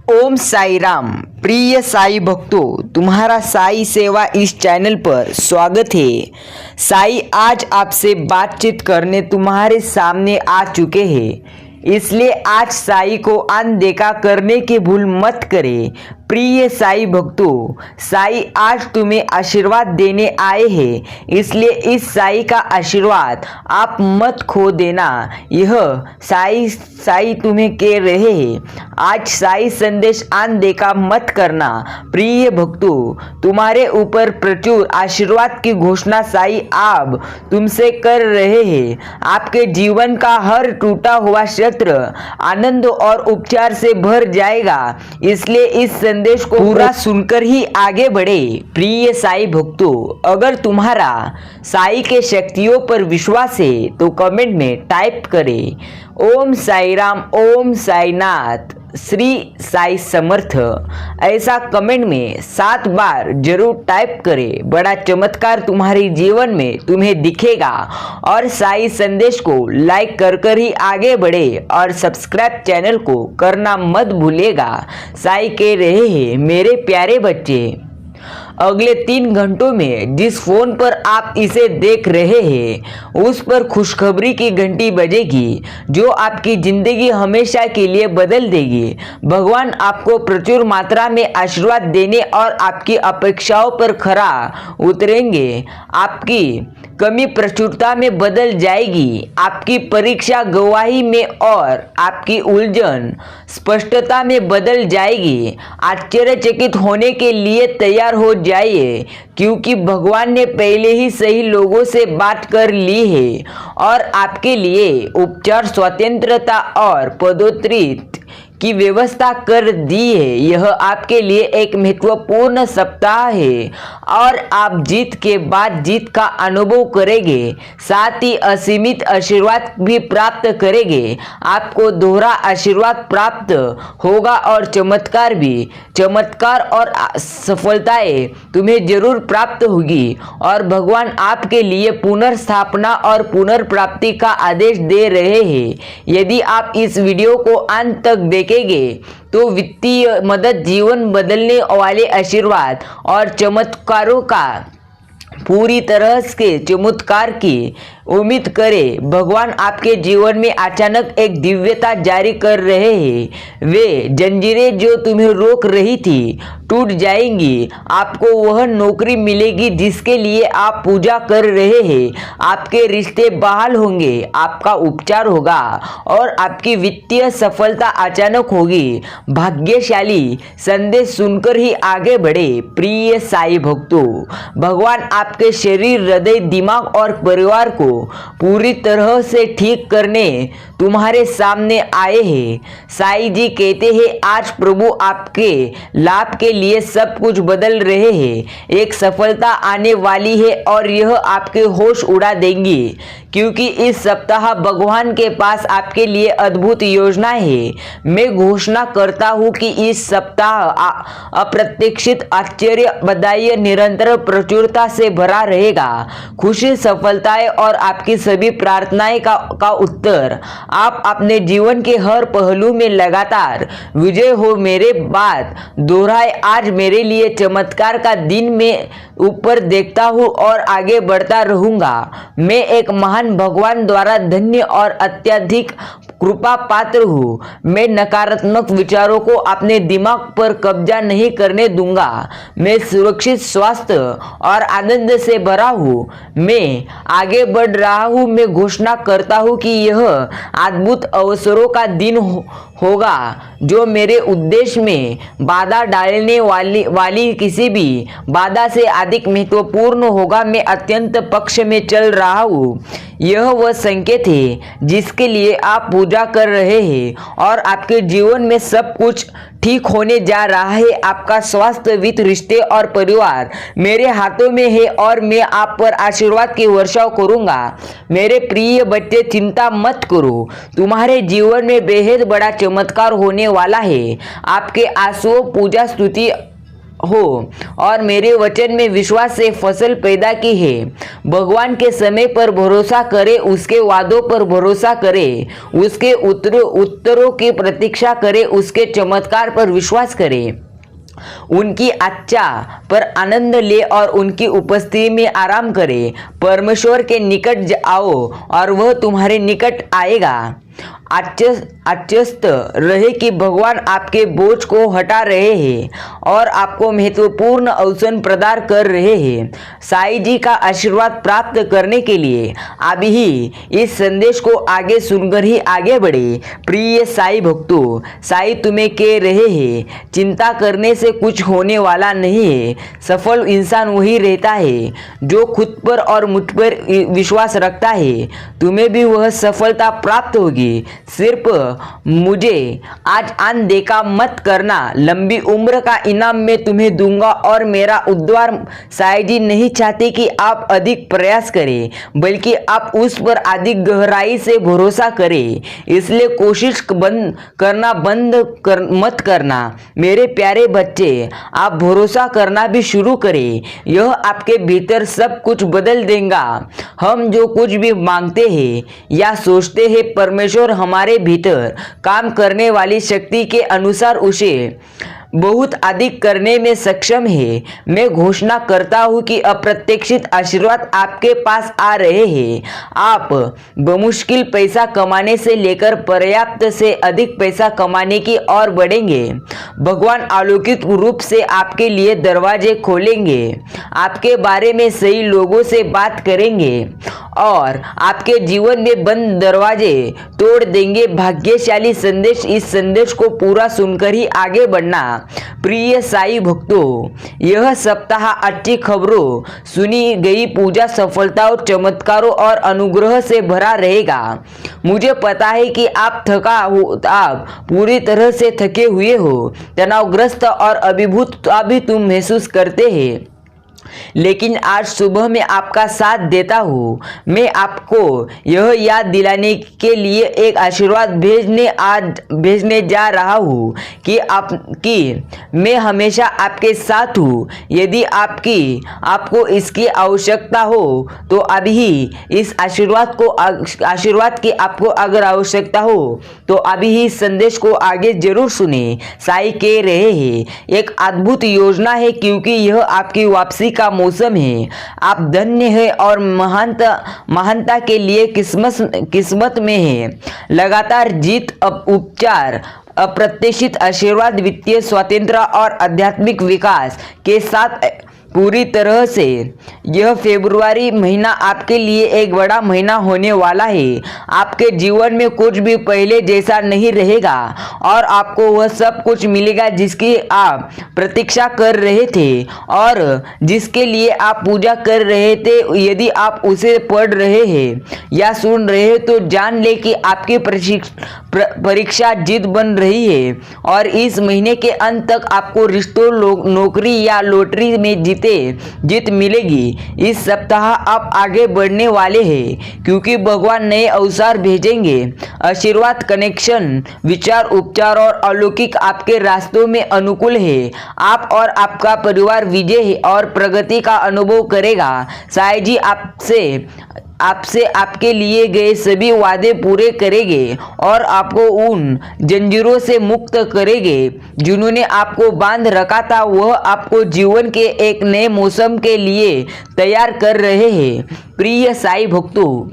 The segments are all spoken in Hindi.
ओम साई राम। प्रिय साई भक्तों, तुम्हारा साई सेवा इस चैनल पर स्वागत है। साई आज आपसे बातचीत करने तुम्हारे सामने आ चुके हैं, इसलिए आज साई को अनदेखा करने की भूल मत करें। प्रिय साई भक्तों, साई आज तुम्हें आशीर्वाद देने आए हैं, इसलिए इस साई का आशीर्वाद आप मत खो देना। यह साई तुम्हें कह रहे हैं, आज साई संदेश अनदेखा मत करना। प्रिय भक्तों, तुम्हारे ऊपर प्रचुर आशीर्वाद की घोषणा साई आप तुमसे कर रहे हैं। आपके जीवन का हर टूटा हुआ क्षेत्र आनंद और उपचार से भर जाएगा, इसलिए इस संदेश को पूरा सुनकर ही आगे बढ़े। प्रिय साई भक्तों, अगर तुम्हारा साई के शक्तियों पर विश्वास है तो कमेंट में टाइप करें ओम साई राम, ओम साई नाथ, श्री साई समर्थ। ऐसा कमेंट में 7 बार जरूर टाइप करें। बड़ा चमत्कार तुम्हारे जीवन में तुम्हें दिखेगा। और साई संदेश को लाइक कर ही आगे बढ़े और सब्सक्राइब चैनल को करना मत भूलेगा। साई कह रहे हैं, मेरे प्यारे बच्चे, अगले 3 घंटों में जिस फोन पर आप इसे देख रहे हैं उस पर खुशखबरी की घंटी बजेगी, जो आपकी जिंदगी हमेशा के लिए बदल देगी। भगवान आपको प्रचुर मात्रा में आशीर्वाद देने और आपकी अपेक्षाओं पर खरा उतरेंगे। आपकी कमी प्रचुरता में बदल जाएगी, आपकी परीक्षा गवाही में और आपकी उलझन स्पष्टता में बदल जाएगी। आश्चर्यचकित होने के लिए तैयार हो जाइए, क्योंकि भगवान ने पहले ही सही लोगों से बात कर ली है और आपके लिए उपचार, स्वतंत्रता और पदोन्नति की व्यवस्था कर दी है। यह आपके लिए एक महत्वपूर्ण सप्ताह है और आप जीत के बाद जीत का अनुभव करेंगे, साथ ही असीमित आशीर्वाद भी प्राप्त करेंगे। आपको दोहरा आशीर्वाद प्राप्त होगा और चमत्कार और सफलताएं तुम्हें जरूर प्राप्त होगी। और भगवान आपके लिए पुनर्स्थापना और पुनर्प्राप्ति का आदेश दे रहे हैं। यदि आप इस वीडियो को अंत तक देखेंगे तो वित्तीय मदद, जीवन बदलने वाले आशीर्वाद और चमत्कारों का पूरी तरह से चमत्कार की उम्मीद करें। भगवान आपके जीवन में अचानक एक दिव्यता जारी कर रहे हैं। वे जंजीरें जो तुम्हें रोक रही थी टूट जाएंगी। आपको वह नौकरी मिलेगी जिसके लिए आप पूजा कर रहे हैं। आपके रिश्ते बहाल होंगे, आपका उपचार होगा और आपकी वित्तीय सफलता अचानक होगी। भाग्यशाली संदेश सुनकर ही आगे बढ़े। प्रिय साई भक्तों, भगवान आपके शरीर, हृदय, दिमाग और परिवार को पूरी तरह से ठीक करने तुम्हारे सामने आए हैं। साई जी कहते हैं, आज प्रभु आपके लाभ के लिए सब कुछ बदल रहे हैं। एक सफलता आने वाली है और यह आपके होश उड़ा देंगी, क्योंकि इस सप्ताह भगवान के पास आपके लिए अद्भुत योजनाएं है। मैं घोषणा करता हूं कि इस सप्ताह अप्रत्याशित आश्चर्य, बधाई, निरंतर प्रचुरता से भरा रहेगा। खुशी, सफलताएं और आपकी सभी प्रार्थनाएं का उत्तर। आप अपने जीवन के हर पहलू में लगातार विजय हो। मेरे बात दोहराए, आज मेरे लिए चमत्कार का दिन। मैं ऊपर देखता हूँ और आगे बढ़ता रहूंगा। मैं एक महान भगवान द्वारा धन्य और अत्यधिक कृपा पात्र हूँ। मैं नकारात्मक विचारों को अपने दिमाग पर कब्जा नहीं करने दूंगा। मैं सुरक्षित, स्वास्थ्य और आनंद से भरा हूँ। मैं आगे बढ़ रहा हूँ। मैं घोषणा करता हूँ कि यह अद्भुत अवसरों का दिन होगा, जो मेरे उद्देश्य में बाधा डालने वाली किसी भी बाधा से अधिक महत्वपूर्ण होगा। मैं अत्यंत पक्ष में चल रहा हूँ। यह वह संकेत है जिसके लिए आप पूजा कर रहे हैं और आपके जीवन में सब कुछ ठीक होने जा रहा है। आपका स्वास्थ्य, वित्त, रिश्ते और परिवार मेरे हाथों में है और मैं आप पर आशीर्वाद की वर्षा करूंगा। मेरे प्रिय बच्चे, चिंता मत करो, तुम्हारे जीवन में बेहद बड़ा चमत्कार होने वाला है। आपके आंसुओं, पूजा, स्तुति हो और मेरे वचन में विश्वास से फसल पैदा की है। भगवान के समय पर भरोसा करे, उसके वादों पर भरोसा करे, उसके उत्तरों की प्रतीक्षा करे, उसके चमत्कार पर विश्वास करे, उनकी आज्ञा पर आनंद ले और उनकी उपस्थिति में आराम करे। परमेश्वर के निकट आओ और वह तुम्हारे निकट आएगा। आश्वस्त रहे कि भगवान आपके बोझ को हटा रहे हैं और आपको महत्वपूर्ण अवसर प्रदान कर रहे हैं। साईं जी का आशीर्वाद प्राप्त करने के लिए अभी ही इस संदेश को आगे सुनकर ही आगे बढ़े। प्रिय साईं भक्तों, साईं तुम्हें कह रहे हैं, चिंता करने से कुछ होने वाला नहीं है। सफल इंसान वही रहता है जो खुद पर और मुझ पर विश्वास रखता है। तुम्हें भी वह सफलता प्राप्त होगी। सिर्फ मुझे आज अनदेखा मत करना। लंबी उम्र का इनाम मैं तुम्हें दूंगा और मेरा उद्धार साईं जी नहीं चाहते कि आप अधिक प्रयास करें, बल्कि आप उस पर अधिक गहराई से भरोसा करें। इसलिए कोशिश मत करना। मेरे प्यारे बच्चे, आप भरोसा करना भी शुरू करें। यह आपके भीतर सब कुछ बदल देगा। हम जो कुछ भी मांगते हैं या सोचते हैं, परमेश्वर हमारे भीतर काम करने वाली शक्ति के अनुसार उसे बहुत अधिक करने में सक्षम है। मैं घोषणा करता हूँ कि अप्रत्याशित आशीर्वाद आपके पास आ रहे हैं। आप बमुश्किल पैसा कमाने से लेकर पर्याप्त से अधिक पैसा कमाने की ओर बढ़ेंगे। भगवान अलौकिक रूप से आपके लिए दरवाजे खोलेंगे, आपके बारे में सही लोगों से बात करेंगे और आपके जीवन में बंद दरवाजे तोड़ देंगे। भाग्यशाली संदेश। इस संदेश को पूरा सुनकर ही आगे बढ़ना। प्रिय साईं भक्तों, यह सप्ताह अच्छी खबरों, सुनी गई पूजा सफलताओं, चमत्कारों और अनुग्रह से भरा रहेगा। मुझे पता है कि आप पूरी तरह से थके हुए हो, तनावग्रस्त और अभिभूत अभी तुम महसूस करते हैं, लेकिन आज सुबह मैं आपका साथ देता हूँ। मैं आपको यह याद दिलाने के लिए एक आशीर्वाद भेजने जा रहा हूँ कि मैं हमेशा आपके साथ हूँ। यदि आपको इसकी आवश्यकता हो तो अभी ही इस आशीर्वाद की आपको अगर आवश्यकता हो तो अभी ही संदेश को आगे जरूर सुने। साईं कह रहे हैं, एक अद्भुत योजना है, क्योंकि यह आपकी वापसी का मौसम है। आप धन्य है और महानता के लिए किस्मत में है। लगातार जीत, उपचार, अप्रत्याशित आशीर्वाद, वित्तीय स्वतंत्रता और आध्यात्मिक विकास के साथ पूरी तरह से यह फरवरी महीना आपके लिए एक बड़ा महीना होने वाला है। आपके जीवन में कुछ भी पहले जैसा नहीं रहेगा और आपको वह सब कुछ मिलेगा जिसकी आप प्रतीक्षा कर रहे थे और जिसके लिए आप पूजा कर रहे थे। यदि आप उसे पढ़ रहे हैं या सुन रहे हैं तो जान ले कि आपकी परीक्षा जीत बन रही है और इस महीने के अंत तक आपको रिश्तों, नौकरी या लॉटरी में जीत मिलेगी। इस सप्ताह आप आगे बढ़ने वाले हैं क्योंकि भगवान नए अवसर भेजेंगे। आशीर्वाद, कनेक्शन, विचार, उपचार और अलौकिक आपके रास्तों में अनुकूल है। आप और आपका परिवार विजय और प्रगति का अनुभव करेगा। साईं जी आपसे आपके लिए गए सभी वादे पूरे करेंगे और आपको उन जंजीरों से मुक्त करेंगे जिन्होंने आपको बांध रखा था। वह आपको जीवन के एक नए मौसम के लिए तैयार कर रहे हैं। प्रिय साईं भक्तों,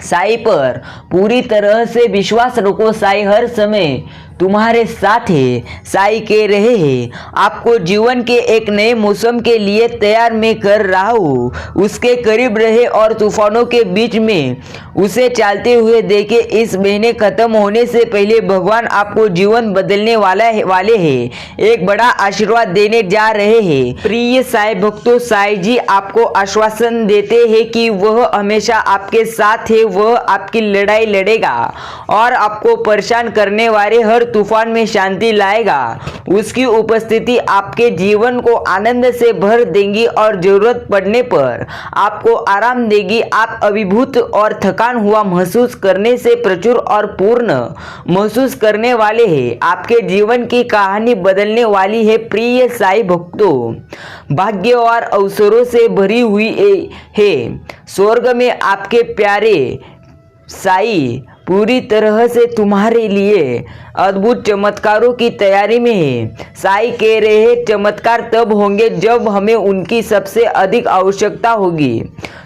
साईं पर पूरी तरह से विश्वास रखो। साईं हर समय तुम्हारे साथ है। साईं कह रहे हैं, आपको जीवन के एक नए मौसम के लिए तैयार मैं कर रहा हूँ। उसके करीब रहे और तूफानों के बीच में उसे चलते हुए देखे। इस महीने खत्म होने से पहले भगवान आपको जीवन बदलने वाले हैं, एक बड़ा आशीर्वाद देने जा रहे हैं। प्रिय साईं भक्तों, साईं जी आपको आश्वासन देते हैं कि वह हमेशा आपके साथ है। वह आपकी लड़ाई लड़ेगा और आपको परेशान करने वाले हर तूफान में शांति लाएगा। उसकी उपस्थिति आपके जीवन को आनंद से भर देंगी और जरूरत पड़ने पर आपको आराम देगी। आप अभिभूत और थकान हुआ महसूस करने से प्रचुर और पूर्ण महसूस करने वाले हैं। आपके जीवन की कहानी बदलने वाली है। प्रिय साईं भक्तों, भाग्य और अवसरों से भरी हुई है। स्वर्ग में आपके प्यारे साईं पूरी तरह से तुम्हारे लिए अद्भुत चमत्कारों की तैयारी में है। साईं कह रहे हैं, चमत्कार तब होंगे जब हमें उनकी सबसे अधिक आवश्यकता होगी।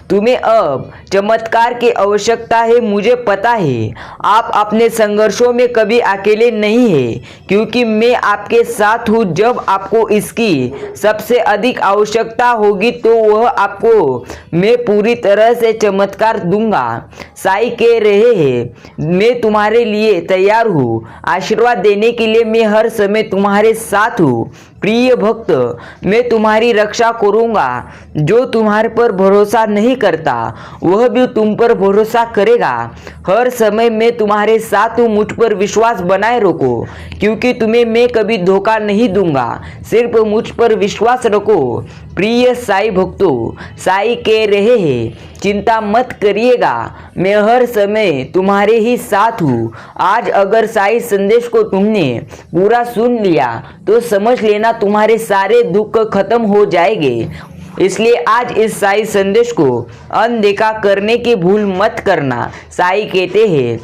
तुम्हें अब चमत्कार की आवश्यकता है, मुझे पता है। आप अपने संघर्षों में कभी अकेले नहीं हैं, क्योंकि मैं आपके साथ हूँ। जब आपको इसकी सबसे अधिक आवश्यकता होगी तो वह आपको मैं पूरी तरह से चमत्कार दूंगा। साईं कह रहे हैं, मैं तुम्हारे लिए तैयार हूँ। आशीर्वाद देने के लिए मैं हर समय तुम्हारे साथ हूँ। प्रिय भक्त, मैं तुम्हारी रक्षा करूंगा। जो तुम्हारे पर भरोसा नहीं करता वह भी तुम पर भरोसा करेगा। हर समय मैं तुम्हारे साथ हूँ। मुझ पर विश्वास बनाए रखो, क्योंकि तुम्हें मैं कभी धोखा नहीं दूंगा। सिर्फ मुझ पर विश्वास रखो। प्रिय साईं भक्तों, साईं कह रहे हैं, चिंता मत करिएगा, मैं हर समय तुम्हारे ही साथ हूँ। आज अगर साईं संदेश को तुमने पूरा सुन लिया तो समझ लेना तुम्हारे सारे दुख खत्म हो जाएंगे। इसलिए आज इस साईं संदेश को अनदेखा करने की भूल मत करना। साईं कहते हैं,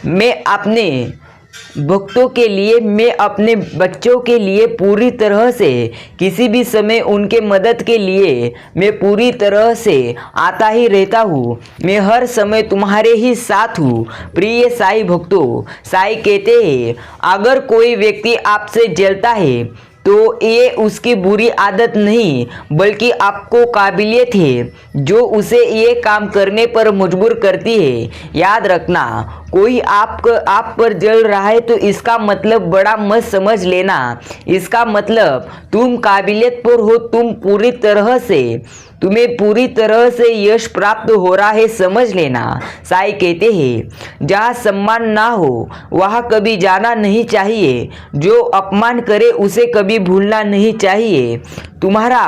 मैं अपने भक्तों के लिए, मैं अपने बच्चों के लिए पूरी तरह से, किसी भी समय उनके मदद के लिए मैं पूरी तरह से आता ही रहता हूँ। मैं हर समय तुम्हारे ही साथ हूँ। प्रिय साईं भक्तों, साईं कहते हैं, अगर कोई व्यक्ति आपसे जलता है तो ये उसकी बुरी आदत नहीं, बल्कि आपको काबिलियत है जो उसे ये काम करने पर मजबूर करती है। याद रखना, कोई आप पर जल रहा है तो इसका मतलब बड़ा मत समझ लेना। इसका मतलब तुम काबिलियत पर हो, तुम्हें पूरी तरह से यश प्राप्त हो रहा है, समझ लेना। साईं कहते हैं, जहाँ सम्मान ना हो वहाँ कभी जाना नहीं चाहिए। जो अपमान करे उसे कभी भूलना नहीं चाहिए। तुम्हारा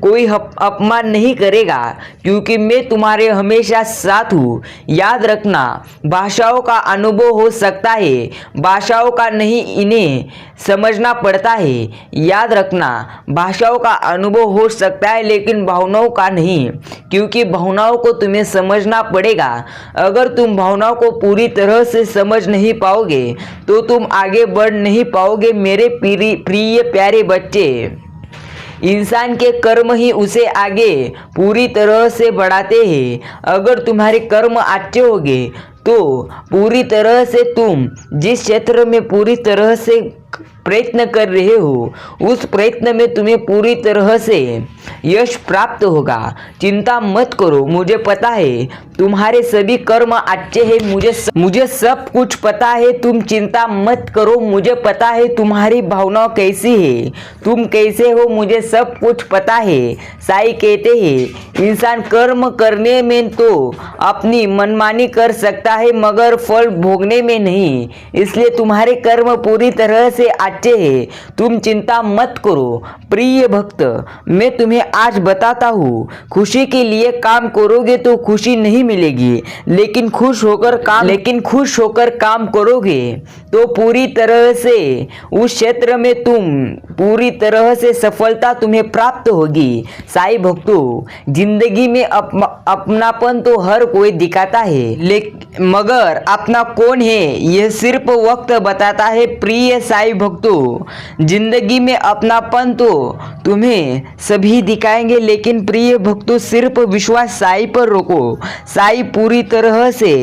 कोई अपमान नहीं करेगा, क्योंकि मैं तुम्हारे हमेशा साथ हूँ। याद रखना, भाषाओं का अनुभव हो सकता है, भाषाओं का नहीं, इन्हें समझना पड़ता है। याद रखना, भाषाओं का अनुभव हो सकता है लेकिन भावनाओं का नहीं, क्योंकि भावनाओं को तुम्हें समझना पड़ेगा। अगर तुम भावनाओं को पूरी तरह से समझ नहीं पाओगे तो तुम आगे बढ़ नहीं पाओगे। मेरे प्रिय प्यारे बच्चे, इंसान के कर्म ही उसे आगे पूरी तरह से बढ़ाते हैं। अगर तुम्हारे कर्म अच्छे होंगे तो पूरी तरह से तुम जिस क्षेत्र में पूरी तरह से प्रयत्न कर रहे हो उस प्रयत्न में तुम्हें पूरी तरह से यश प्राप्त होगा। चिंता मत करो, मुझे पता है तुम्हारे सभी कर्म अच्छे हैं। मुझे सब कुछ पता है। तुम चिंता मत करो, मुझे पता है तुम्हारी भावनाएं कैसी है, तुम कैसे हो, मुझे सब कुछ पता है। साईं कहते हैं, इंसान कर्म करने में तो अपनी मनमानी कर सकता है मगर फल भोगने में नहीं। इसलिए तुम्हारे कर्म पूरी तरह से अच्छे हैं, तुम चिंता मत करो। प्रिय भक्त, मैं तुम्हें आज बताता हूँ, खुशी के लिए काम करोगे तो खुशी नहीं मिलेगी, लेकिन खुश होकर काम करोगे तो पूरी तरह से उस क्षेत्र में तुम पूरी तरह से सफलता तुम्हें प्राप्त होगी। साईं भक्तों, जिंदगी में अपनापन तो हर कोई दिखाता है, लेकिन मगर अपना कौन है यह सिर्फ वक्त बताता है। प्रिय साईं भक्तों, जिंदगी में अपनापन तो तुम्हें सभी दिखाएंगे, लेकिन प्रिय भक्तों सिर्फ विश्वास साईं पर रखो। साईं पूरी तरह से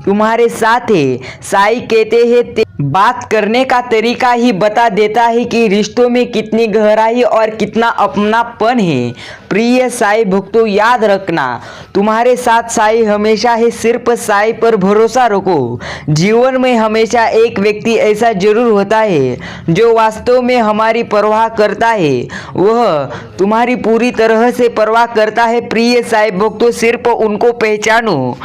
तुम्हारे साथ है। साईं कहते हैं, बात करने का तरीका ही बता देता है कि रिश्तों में कितनी गहराई और कितना अपनापन है। प्रिय साईं भक्तों, याद रखना, तुम्हारे साथ साईं हमेशा है। सिर्फ साईं पर भरोसा रखो। जीवन में हमेशा एक व्यक्ति ऐसा जरूर होता है जो वास्तव में हमारी परवाह करता है। वह तुम्हारी पूरी तरह से परवाह करता है। प्रिय साईं भक्तों, सिर्फ उनको पहचानो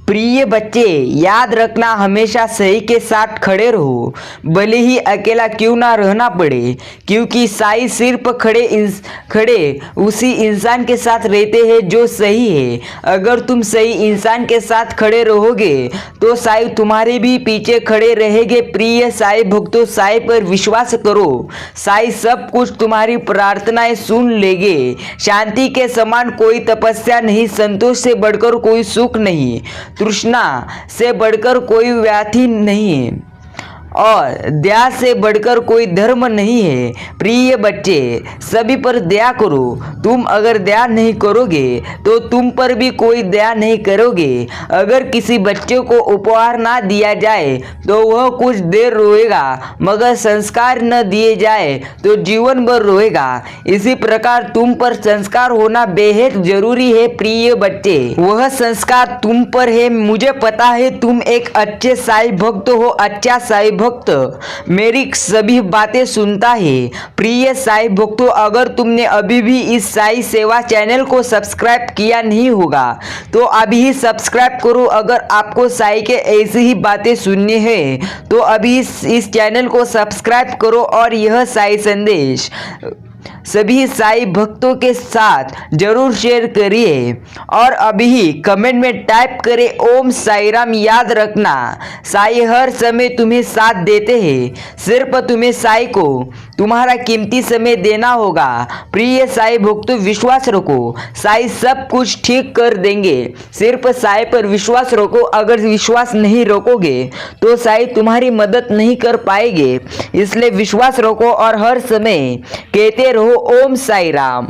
प्रिय बच्चे, याद रखना हमेशा सही के साथ खड़े रहो, भले ही अकेला क्यों ना रहना पड़े, क्योंकि साईं सिर्फ खड़े उसी इंसान के साथ रहते हैं जो सही है। अगर तुम सही इंसान के साथ खड़े रहोगे तो साईं तुम्हारे भी पीछे खड़े रहेंगे। प्रिय साईं भक्तों, साईं पर विश्वास करो, साईं सब कुछ तुम्हारी प्रार्थनाएं सुन लेंगे। शांति के समान कोई तपस्या नहीं, संतोष से बढ़कर कोई सुख नहीं, तृष्णा से बढ़कर कोई व्याधि नहीं, और दया से बढ़कर कोई धर्म नहीं है। प्रिय बच्चे, सभी पर दया करो। तुम अगर दया नहीं करोगे तो तुम पर भी कोई दया नहीं करोगे। अगर किसी बच्चे को उपहार ना दिया जाए तो वह कुछ देर रोएगा, मगर संस्कार न दिए जाए तो जीवन भर रोएगा। इसी प्रकार तुम पर संस्कार होना बेहद जरूरी है। प्रिय बच्चे, वह संस्कार तुम पर है। मुझे पता है तुम एक अच्छे साईं भक्त हो। अच्छा साईं भक्त मेरी सभी बातें सुनता है। प्रिय साईं भक्तों, अगर तुमने अभी भी इस साईं सेवा चैनल को सब्सक्राइब किया नहीं होगा तो अभी ही सब्सक्राइब करो। अगर आपको साईं के ऐसी ही बातें सुननी है तो अभी इस चैनल को सब्सक्राइब करो और यह साईं संदेश सभी साईं भक्तों के साथ जरूर शेयर करिए और अभी ही कमेंट में टाइप करें ओम साईं राम। याद रखना, साईं हर समय तुम्हें साथ देते हैं, सिर्फ तुम्हें साईं को तुम्हारा कीमती समय देना होगा। प्रिय साईं भक्तों, विश्वास रखो, साईं सब कुछ ठीक कर देंगे। सिर्फ साईं पर विश्वास रखो। अगर विश्वास नहीं रखोगे तो साईं तुम्हारी मदद नहीं कर पाएंगे। इसलिए विश्वास रखो और हर समय कहते रहो ओम साईं राम।